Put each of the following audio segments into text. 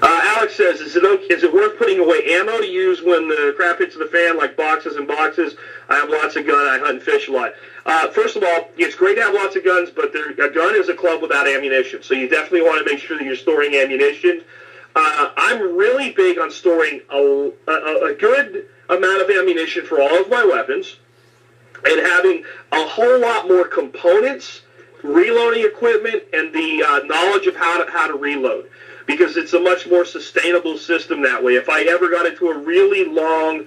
Alex says, is it worth putting away ammo to use when the crap hits the fan, like boxes and boxes? I have lots of gun. I hunt and fish a lot. First of all, it's great to have lots of guns, but a gun is a club without ammunition, so you definitely want to make sure that you're storing ammunition. I'm really big on storing a good amount of ammunition for all of my weapons and having a whole lot more components, reloading equipment, and the knowledge of how to reload, because it's a much more sustainable system that way. If I ever got into a really long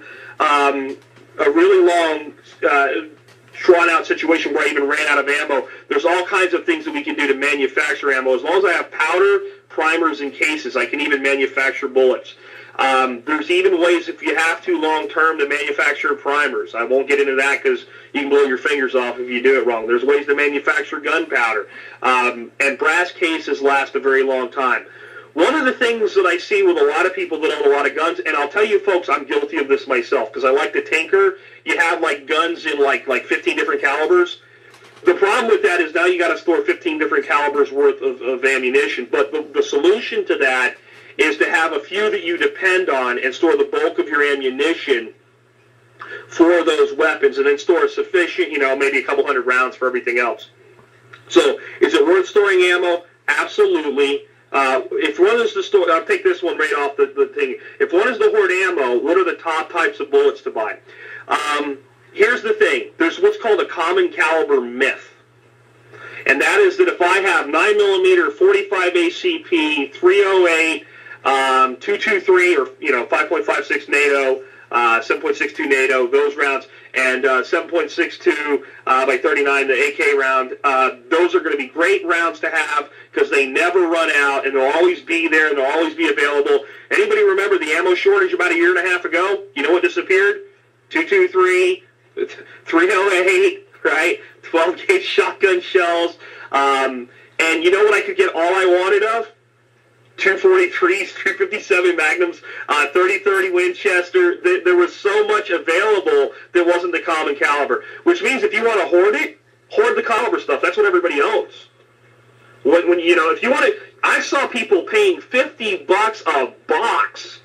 drawn-out situation where I even ran out of ammo, there's all kinds of things that we can do to manufacture ammo. As long as I have powder, primers, and cases, I can even manufacture bullets. There's even ways, if you have to, long-term, to manufacture primers. I won't get into that because you can blow your fingers off if you do it wrong. There's ways to manufacture gunpowder. And brass cases last a very long time. One of the things that I see with a lot of people that own a lot of guns, and I'll tell you folks, I'm guilty of this myself because I like to tinker. You have like guns in like 15 different calibers. The problem with that is now you got to store 15 different calibers worth of ammunition. But the solution to that is to have a few that you depend on and store the bulk of your ammunition for those weapons, and then store sufficient, maybe a couple hundred rounds for everything else. So is it worth storing ammo? Absolutely. If one is the store, I'll take this one right off the thing. If one is the hoard ammo, what are the top types of bullets to buy? Here's the thing. There's what's called a common caliber myth. And that is that if I have 9mm 45 ACP, 308, 223, or 5.56 NATO, 7.62 NATO, those rounds, and 7.62 by 39, the AK round, those are going to be great rounds to have because they never run out, and they'll always be there, and they'll always be available. Anybody remember the ammo shortage about a year and a half ago? You know what disappeared? 223, 308, right? 12-gauge shotgun shells. And you know what I could get all I wanted of? 243s, 357 Magnums, 30-30 Winchester. There was so much available that wasn't the common caliber, which means if you want to hoard it, hoard the caliber stuff. That's what everybody owns. When if you want to, I saw people paying $50 a box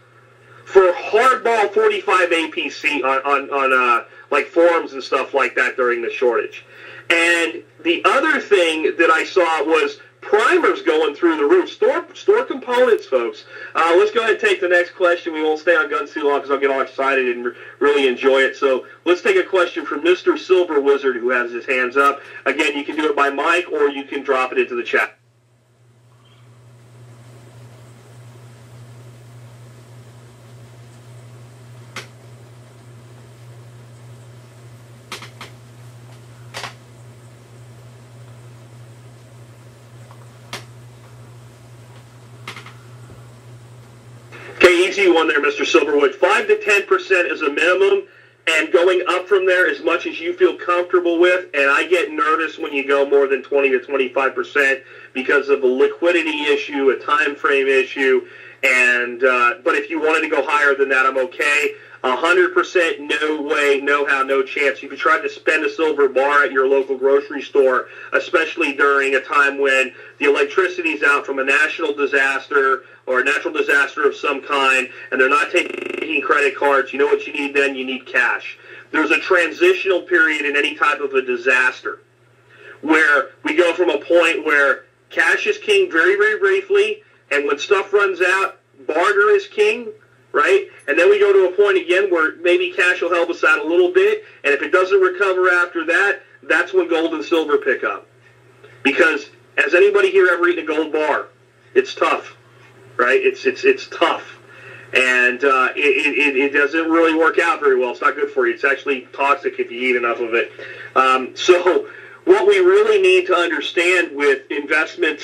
for hardball 45 APC on like forums and stuff like that during the shortage. And the other thing that I saw was primers going through the roof. Store components, folks. Let's go ahead and take the next question. We won't stay on guns too long because I'll get all excited and really enjoy it. So let's take a question from Mr. Silver Wizard, who has his hands up. Again, you can do it by mic or you can drop it into the chat. Easy one there, Mr. Silverwood. 5 to 10% is a minimum, and going up from there as much as you feel comfortable with. And I get nervous when you go more than 20 to 25% because of a liquidity issue, a time frame issue. And but if you wanted to go higher than that, I'm okay. 100%, no way, no how, no chance. You could try to spend a silver bar at your local grocery store, especially during a time when the electricity's out from a national disaster or a natural disaster of some kind, and they're not taking credit cards. You know what you need then? You need cash. There's a transitional period in any type of a disaster where we go from a point where cash is king very, very briefly, and when stuff runs out, barter is king, right? And then we go to a point again where maybe cash will help us out a little bit, and if it doesn't recover after that, that's when gold and silver pick up. Because has anybody here ever eaten a gold bar? It's tough, right? It's tough. And it doesn't really work out very well. It's not good for you. It's actually toxic if you eat enough of it. So what we really need to understand with investments